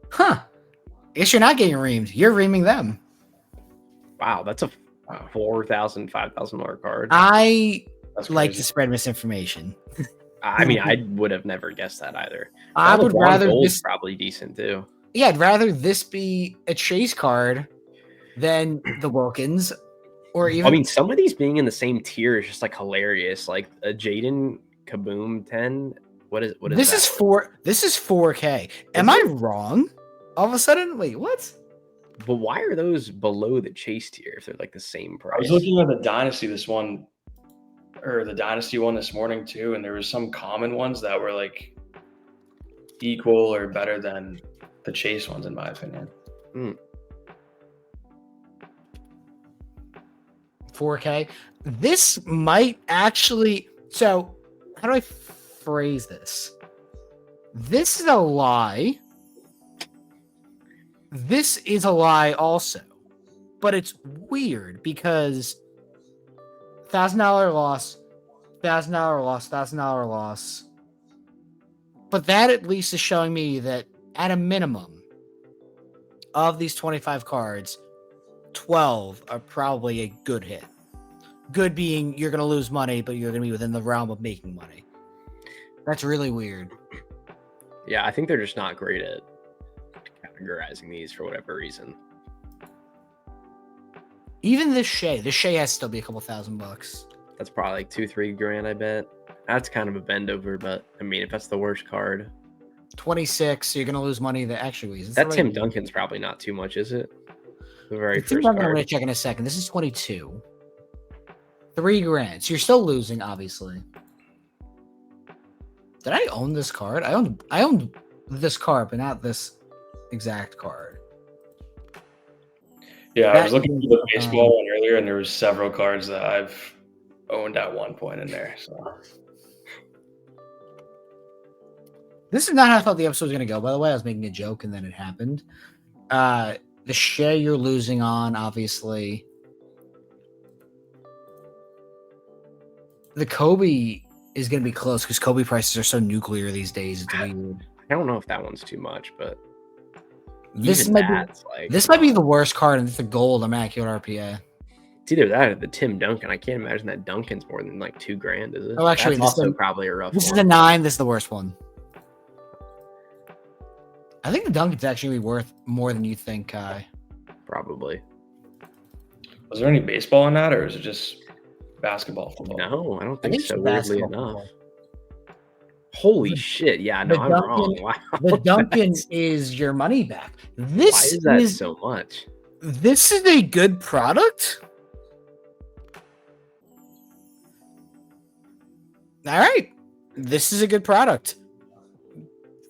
Huh. Guess you're not getting reamed. You're reaming them. Wow, that's a $4,000, $5,000 card. I That's like crazy. to spread misinformation. I mean, I would have never guessed that either. I Well, the would blonde rather gold's this. probably decent too. Yeah, I'd rather this be a chase card than the Wilkins, or even. I mean, some of these being in the same tier is just like hilarious. Like a Jaden Kaboom 10. What is this that? This is 4K. Am I wrong? All of a sudden, wait, what? But why are those below the chase tier if they're like the same price? I was looking at the Dynasty the Dynasty one this morning too, and there was some common ones that were like equal or better than the chase ones, in my opinion. 4K. This might actually. So, how do I phrase this? This is a lie. This is a lie also. But it's weird because $1,000 loss, $1,000 loss, $1,000 loss. But that at least is showing me that at a minimum of these 25 cards, 12 are probably a good hit. Good being you're going to lose money, but you're going to be within the realm of making money. That's really weird. Yeah, I think they're just not great at categorizing these for whatever reason. Even this Shea has to still be a couple $1,000. That's probably like $2-3 grand, I bet. That's kind of a bend over, but I mean, if that's the worst card, 26, so you're going to lose money. That actually is that Tim Duncan's probably not too much, is it? The very Tim first Duncan, I'm card. going to check in a second. This is 22. $3 grand. So you're still losing, obviously. Did I own this card? I owned this card, but not this exact card. Yeah, I was looking at the baseball one earlier, and there was several cards that I've owned at one point in there. So this is not how I thought the episode was going to go. By the way, I was making a joke, and then it happened. The share you're losing on, obviously. The Kobe is going to be close because Kobe prices are so nuclear these days. It's weird. I don't know if that one's too much, but This might be the worst card, and it's the gold immaculate RPA. It's either that or the Tim Duncan. I can't imagine that Duncan's more than like $2 grand, is it? Oh, actually, that's also probably a rough This one. is a 9. This is the worst one. I think the Duncan's actually worth more than you think, Kai. Probably. was there any baseball in that, or is it just basketball? Football? No, I don't think so. it's Weirdly basketball. enough. Holy shit! Yeah, no, I'm wrong. Wow. The Duncan is your money back. This Why is that so much? This is a good product. All right, this is a good product.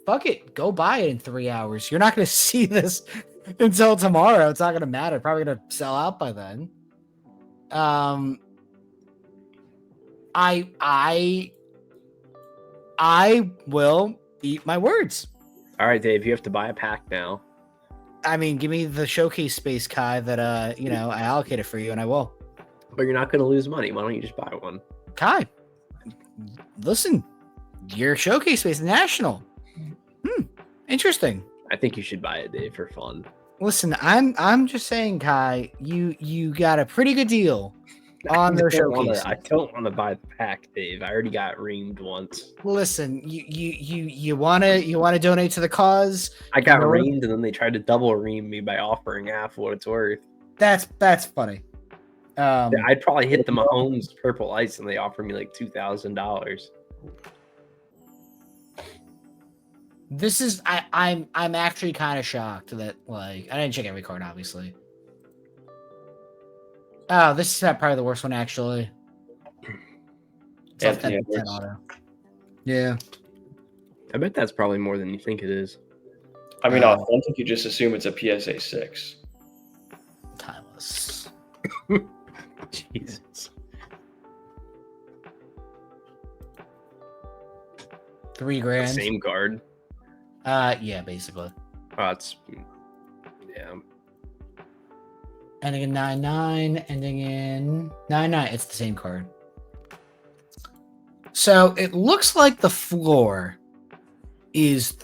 Fuck it, go buy it in 3 hours. You're not going to see this until tomorrow. It's not going to matter. Probably going to sell out by then. I will eat my words. All right, Dave, you have to buy a pack now. I mean, give me the showcase space, Kai, that I allocated for you, and I will. But you're not going to lose money. Why don't you just buy one? Kai, listen, your showcase space national. Interesting. I think you should buy it, Dave, for fun. Listen, I'm just saying, Kai, you got a pretty good deal on their showcase. I don't want to buy the pack, Dave. I already got reamed once. Listen, you wanna donate to the cause? I got reamed, and then they tried to double ream me by offering half what it's worth. That's funny. I'd probably hit the Mahomes purple ice, and they offered me like $2,000. This is I'm actually kind of shocked that like I didn't check every card, obviously. Oh, this is probably the worst one actually. It's off 10 auto. Yeah. I bet that's probably more than you think it is. I mean, authentic, you just assume it's a PSA 6. Timeless. Jesus. $3,000. Same card. Yeah, basically. Oh, yeah. Ending in 99, ending in 99. It's the same card. So it looks like the floor is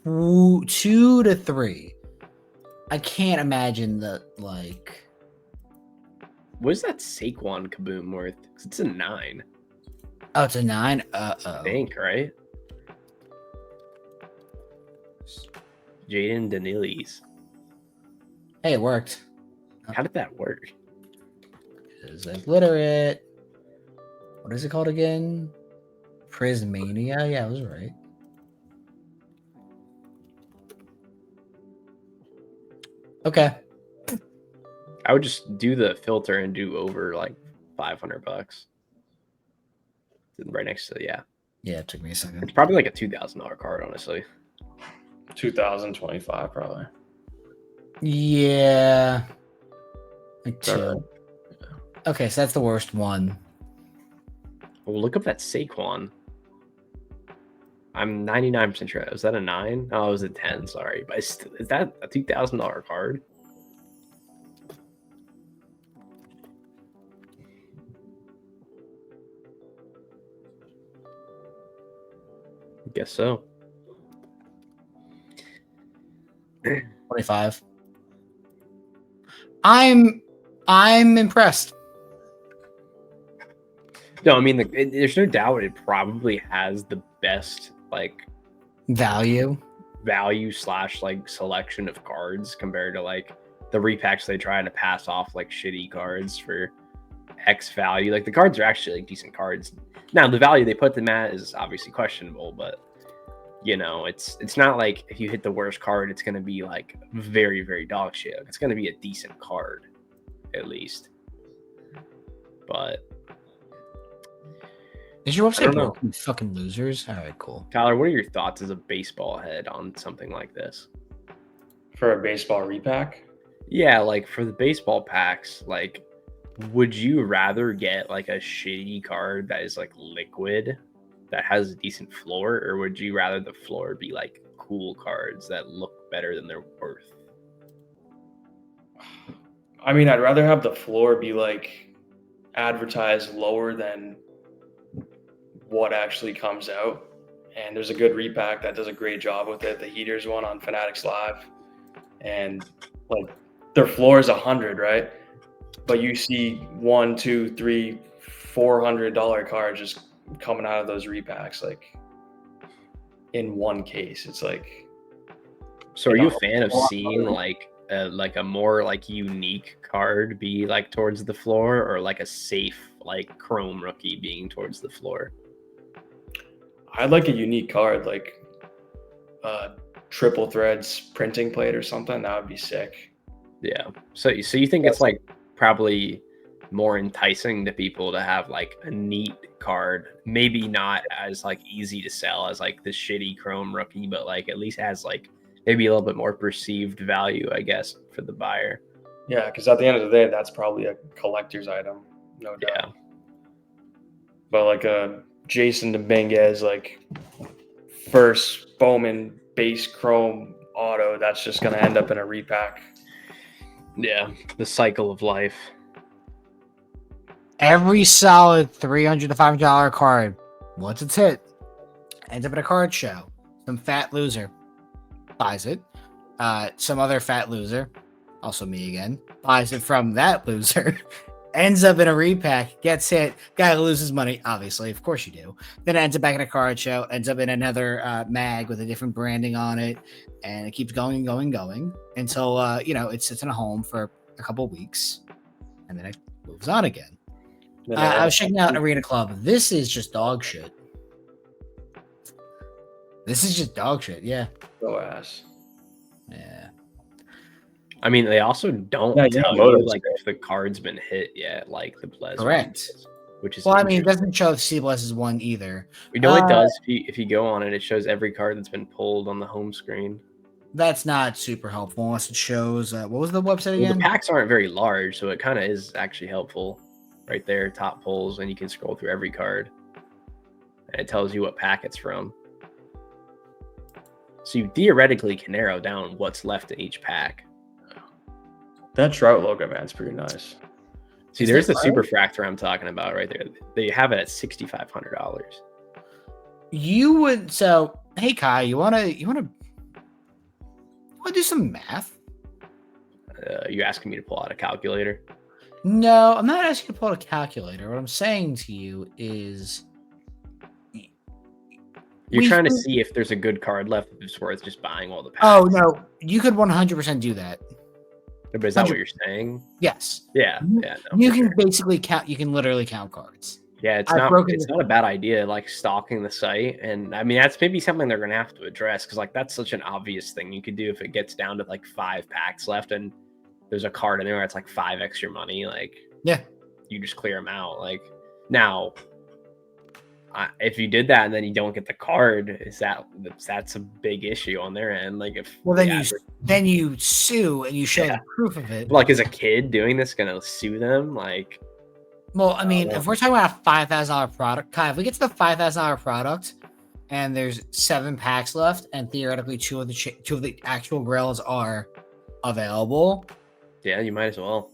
2 to 3. I can't imagine that, like. What is that Saquon Kaboom worth? 'Cause it's a 9. Oh, it's a 9. I think, right? Jaden Daniles. Hey, it worked. How did that work? Is literate. What is it called again? Prismania. Yeah, I was right. Okay. I would just do the filter and do over like $500. Right next to Yeah, it took me a second. It's probably like a $2,000 card, honestly. 2025 probably. Yeah. Like 2. Right. Okay, so that's the worst one. Well, look up that Saquon. I'm 99% sure. Was that a 9? Oh, it was a 10. Sorry, but is that a $2,000 card? I guess so. 25. I'm impressed. No, I mean, there's no doubt it probably has the best like Value / like selection of cards compared to like the repacks they try to pass off like shitty cards for X value. Like the cards are actually like decent cards. Now the value they put them at is obviously questionable, but you know, it's not like if you hit the worst card, it's going to be like very, very dog shit. It's going to be a decent card, at least. But is your website broken? Fucking losers. All right, cool. Tyler, what are your thoughts as a baseball head on something like this? For a baseball repack? Yeah, like for the baseball packs, like would you rather get like a shitty card that is like liquid that has a decent floor, or would you rather the floor be like cool cards that look better than they're worth? I mean, I'd rather have the floor be like advertised lower than what actually comes out. And there's a good repack that does a great job with it. The Heaters one on Fanatics Live, and like their floor is 100, right? But you see $100, $200, $300, $400 cards just coming out of those repacks, like in one case. It's like. So, are you a fan of seeing like a more like unique card be like towards the floor, or like a safe like chrome rookie being towards the floor? I'd like a unique card, like triple threads printing plate or something. That would be sick. Yeah. So you think it's like probably more enticing to people to have like a neat card, maybe not as like easy to sell as like the shitty chrome rookie, but like at least has like maybe a little bit more perceived value, I guess, for the buyer. Yeah, because at the end of the day, that's probably a collector's item, no doubt. Yeah. But like a Jason Dominguez, like first Bowman base chrome auto, that's just going to end up in a repack. Yeah, the cycle of life. Every solid $300 to $500 card, once it's hit, ends up at a card show. Some fat loser buys it. Some other fat loser, also me again, buys it from that loser. Ends up in a repack, gets hit, guy loses money, obviously, of course you do. Then it ends up back in a card show, ends up in another mag with a different branding on it, and it keeps going until it sits in a home for a couple of weeks, and then it moves on again. I was checking out Arena Club. This is just dog shit. Yeah. Go ass. Yeah. I mean, they also don't tell you like if the card's been hit yet, like the Blez. Correct. Which is well, I mean, it doesn't show the C Bless's one either. We know it does. If you go on it, it shows every card that's been pulled on the home screen. That's not super helpful unless it shows. What was the website again? Well, the packs aren't very large, so it kind of is actually helpful. Right there, top pulls, and you can scroll through every card, and it tells you what pack it's from. So you theoretically can narrow down what's left in each pack. That Trout logo, man, it's pretty nice. See, there's the super fractor I'm talking about right there. They have it at $6,500. You would. So, hey Kai, you wanna I'll do some math. You asking me to pull out a calculator? No, I'm not asking you to pull out a calculator. What I'm saying to you is, You're we trying to could- see if there's a good card left if it's worth just buying all the packs. Oh no, you could 100% do that. But is that what you're saying? Yes. Yeah. You- Yeah. No, You for can sure. basically count. You can literally count cards. Yeah, it's I've not broken it's the- not a bad idea, like stalking the site. And I mean that's maybe something they're gonna have to address because like that's such an obvious thing you could do if it gets down to like 5 packs left and there's a card in there that's like 5 extra money, like Yeah. you just clear them out. Like now if you did that and then you don't get the card, that's a big issue on their end. Like if Well, the then you sue and you show Yeah. the proof of it. like is a kid doing this gonna sue them? Like Well, I mean, well- if we're talking about a $5,000 product, Kai, if we get to the $5,000 product and there's 7 packs left, and theoretically two of the actual grails are available, yeah, you might as well.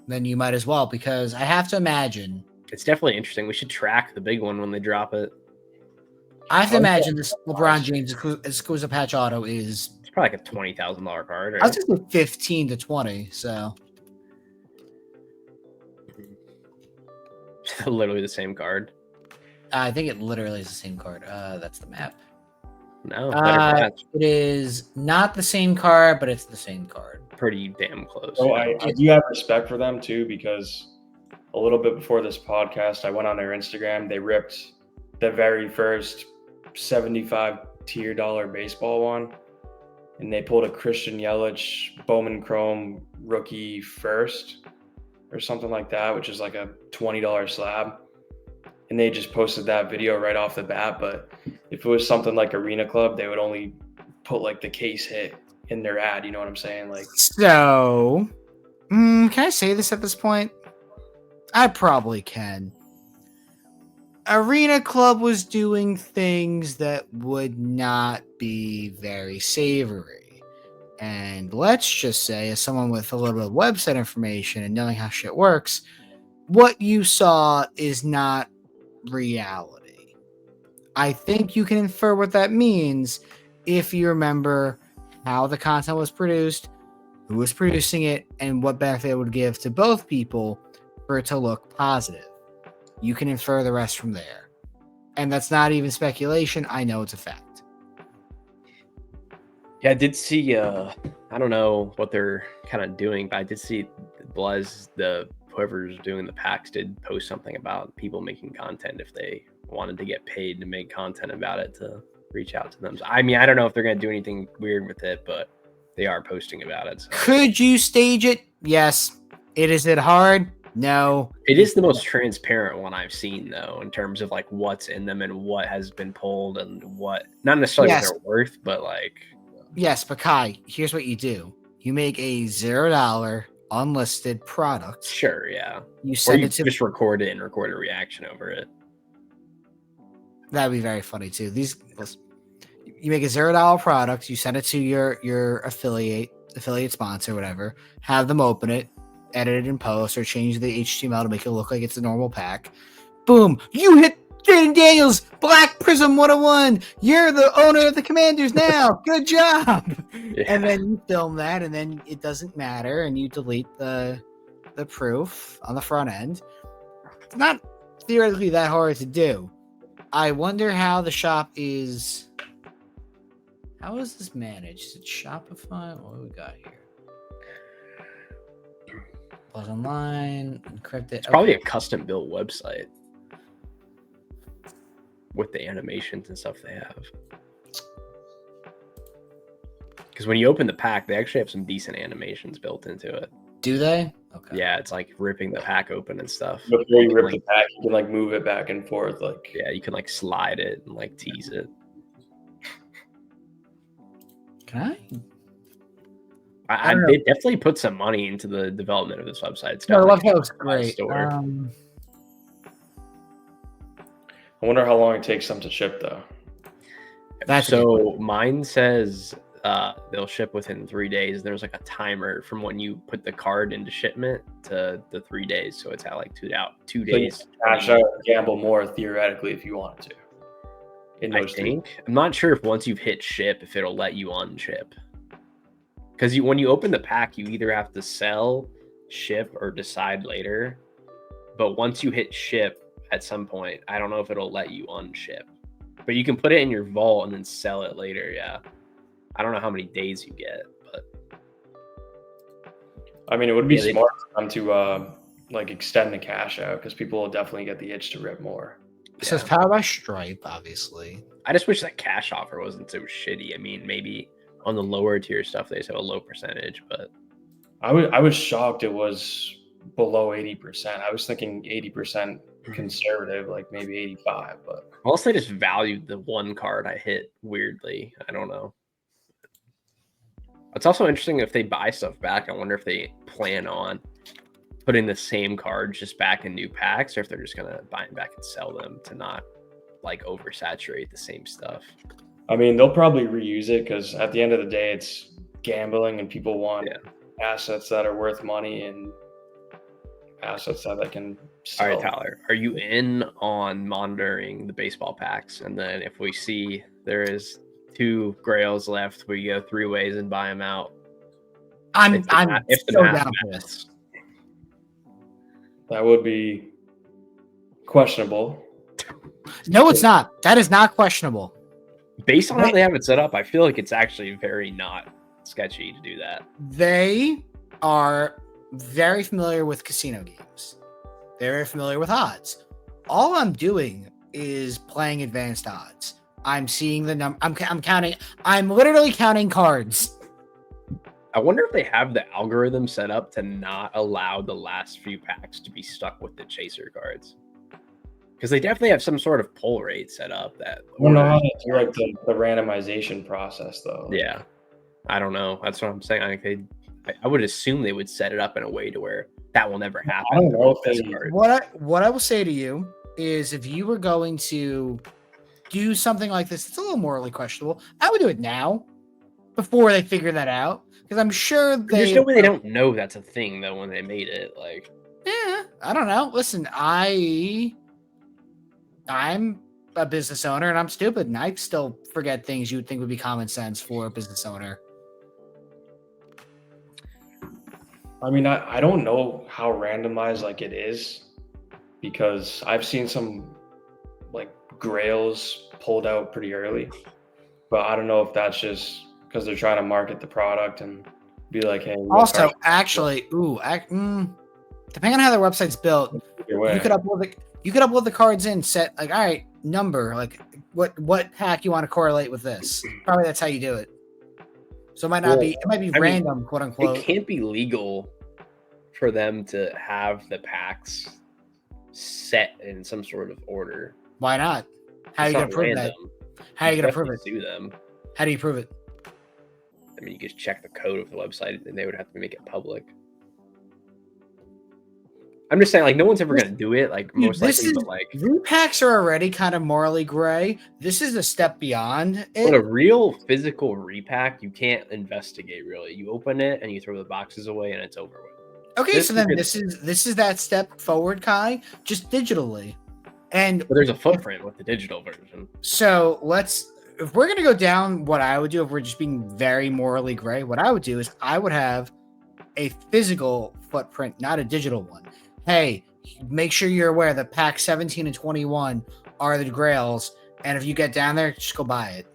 then you might as well, because I have to imagine. It's definitely interesting. We should track the big one when they drop it. I have to Okay. imagine this LeBron James exclusive patch auto is. It's probably like a $20,000 card, right? I was just 15 to 20. So Literally the same card. I think it literally is the same card. That's the map. No, better patch. It is not the same card, but it's the same card. Pretty damn close. So yeah. I do have respect for them too, because a little bit before this podcast, I went on their Instagram. They ripped the very first 75 tier dollar baseball one, and they pulled a Christian Yelich Bowman Chrome rookie first or something like that, which is like a $20 slab. And they just posted that video right off the bat. But if it was something like Arena Club, they would only put like the case hit in their ad. You know what I'm saying? Like, So, can I say this at this point? I probably can. Arena Club was doing things that would not be very savory. And let's just say, as someone with a little bit of website information and knowing how shit works, what you saw is not reality. I think you can infer what that means if you remember how the content was produced, who was producing it, and what benefit it would give to both people for it to look positive. You can infer the rest from there. And that's not even speculation. I know it's a fact. Yeah, I did see I don't know what they're kind of doing, but I did see Blaz, whoever's doing the packs, did post something about people making content if they wanted to get paid to make content about it, to reach out to them. So, I mean, I don't know if they're going to do anything weird with it, but they are posting about it. So. Could you stage it? Yes. Is it hard? No. It is the most transparent one I've seen, though, in terms of like what's in them and what has been pulled and what, not necessarily Yes. what they're worth, but like. Yes, but Kai, here's what you do. You make a $0 unlisted product. Sure, yeah. You Or send you it to. just record it and record a reaction over it. That'd be very funny too. You make a $0 product. You send it to your affiliate sponsor, whatever. Have them open it, edit it in post, or change the HTML to make it look like it's a normal pack. Boom! You hit Jaden Daniels, Black Prism 101. You're the owner of the Commanders now. Good job. Yeah. And then you film that, and then it doesn't matter, and you delete the proof on the front end. It's not theoretically that hard to do. I wonder how the shop is. How is this managed? Is it Shopify? What do we got here? Plus online, encrypted. It's probably a custom built website with the animations and stuff they have. Because when you open the pack, they actually have some decent animations built into it. Do they? Okay. Yeah, it's like ripping the pack open and stuff. before you You can, rip like, the pack, you can like move it back and forth. Like, yeah, you can like slide it and like tease it. Can I don't know. They definitely put some money into the development of this website. It's No, the definitely website looks a great. store. I wonder how long it takes them to ship though. That's a So mine says they'll ship within 3 days. There's like a timer from when you put the card into shipment to the 3 days. So it's at like 2 So you days. can cash out and gamble more theoretically if you wanted to. In I those 3 think. I'm not sure if once you've hit ship, if it'll let you unship. Because when you open the pack, you either have to sell, ship, or decide later. But once you hit ship at some point, I don't know if it'll let you unship. But you can put it in your vault and then sell it later. Yeah. I don't know how many days you get, but I mean, it would be smart for them to like extend the cash out because people will definitely get the itch to rip more. So it's powered by Stripe, obviously. I just wish that cash offer wasn't so shitty. I mean, maybe on the lower tier stuff they just have a low percentage, but I was shocked it was below 80%. I was thinking 80% conservative, like maybe 85, but unless they just valued the one card I hit weirdly. I don't know. It's also interesting if they buy stuff back. I wonder if they plan on putting the same cards just back in new packs, or if they're just gonna buy them back and sell them to not like oversaturate the same stuff. I mean, they'll probably reuse it because at the end of the day, it's gambling and people want assets that are worth money and assets that they can sell. All right, Tyler, are you in on monitoring the baseball packs? And then if we see there is 2 grails left, we go 3 ways and buy them out. I'm so down for this. That would be questionable. No, it's not. That is not questionable. Based on how they have it set up, I feel like it's actually very not sketchy to do that. They are very familiar with casino games. They're very familiar with odds. All I'm doing is playing advanced odds. I'm seeing the number. I'm counting. I'm literally counting cards. I wonder if they have the algorithm set up to not allow the last few packs to be stuck with the chaser cards. Because they definitely have some sort of pull rate set up that. I don't know how to do like the randomization process though. Yeah, I don't know. That's what I'm saying. I would assume they would set it up in a way to where that will never happen. I don't know if what I will say to you is, if you were going to do something like this, it's a little morally questionable. I would do it now, before they figure that out, because I'm sure there's no way they don't know that's a thing though when they made it. Like, yeah, I don't know. Listen, I'm a business owner and I'm stupid, and I still forget things you would think would be common sense for a business owner. I mean, I don't know how randomized like it is, because I've seen some like grails pulled out pretty early, but I don't know if that's just because they're trying to market the product and be like, hey. Also, actually, depending on how their website's built, you could upload the cards in, set like, all right, number, like what pack you want to correlate with this. Probably that's how you do it. So it might not be. It might be random, quote unquote. It can't be legal for them to have the packs set in some sort of order. Why not? How are you gonna prove that? How are you gonna prove it? Do them. How do you prove it? I mean, you just check the code of the website, and they would have to make it public. I'm just saying, like, no one's ever going to do it, like, most likely, but, like... Repacks are already kind of morally gray. This is a step beyond it. But a real physical repack, you can't investigate, really. You open it, and you throw the boxes away, and it's over with. Okay, so then this is that step forward, Kai, just digitally. But there's a footprint with the digital version. So if we're going to go down what I would do, if we're just being very morally gray, what I would do is I would have a physical footprint, not a digital one. Hey, make sure you're aware that pack 17 and 21 are the grails, and if you get down there, just go buy it.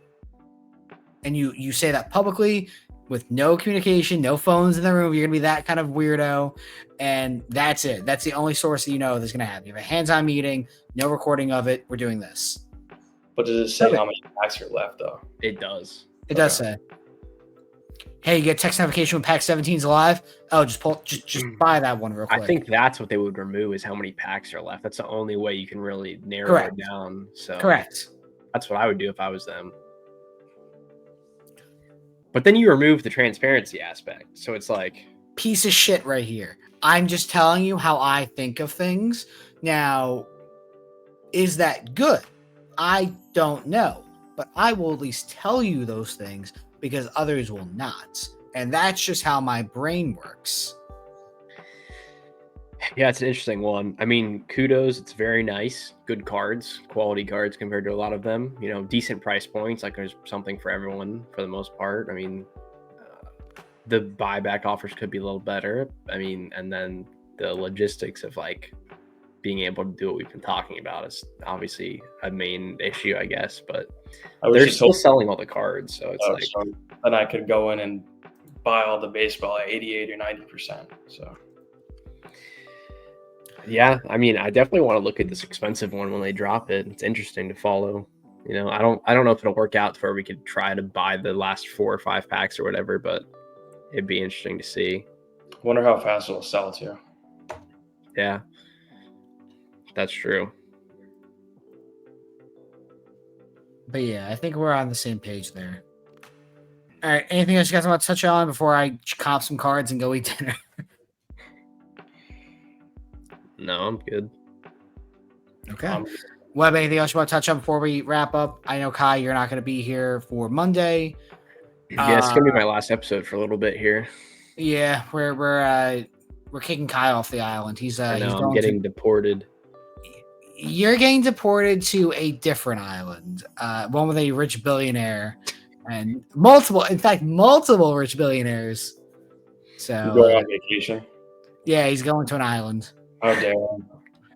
And you say that publicly with no communication, no phones in the room. You're gonna be that kind of weirdo, and that's it. That's the only source that you know that's gonna happen. You have a hands-on meeting, no recording of it. We're doing this. But does it say how many packs are left though? It does. It does say. Hey, you get text notification when pack 17's alive. Oh, just buy that one real quick. I think that's what they would remove, is how many packs are left. That's the only way you can really narrow it down. So correct. That's what I would do if I was them. But then you remove the transparency aspect. So it's like, piece of shit right here. I'm just telling you how I think of things. Now, is that good? I don't know. But I will at least tell you those things, because others will not. And that's just how my brain works. Yeah, it's an interesting one. I mean, kudos. It's very nice. Good cards, quality cards compared to a lot of them. You know, decent price points. Like, there's something for everyone for the most part. I mean, the buyback offers could be a little better. I mean, and then the logistics of like being able to do what we've been talking about is obviously a main issue, I guess. But I wish they're you still told selling all the cards, so it's me like, so then I could go in and buy all the baseball at 88 or 90%. So yeah. I mean, I definitely want to look at this expensive one when they drop it. It's interesting to follow. You know, I don't know if it'll work out to where we could try to buy the last 4 or 5 packs or whatever, but it'd be interesting to see. wonder how fast it'll sell too. Yeah, that's true. But yeah, I think we're on the same page there. All right. Anything else you guys want to touch on before I cop some cards and go eat dinner? No, I'm good. Okay. Web, anything else you want to touch on before we wrap up? I know, Kai, you're not going to be here for Monday. Yeah, it's gonna be my last episode for a little bit here. Yeah, we're kicking Kai off the island. He's I know he's I'm going getting deported. You're getting deported to a different island, one with a rich billionaire and multiple rich billionaires. So You going on vacation? yeah, he's going to an island. How dare you?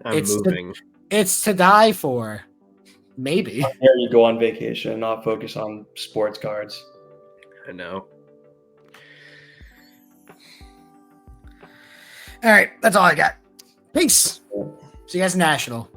I'm moving. It's to die for. Maybe. How dare you go on vacation and not focus on sports cards? I know. All right, that's all I got. Peace. See you guys in National.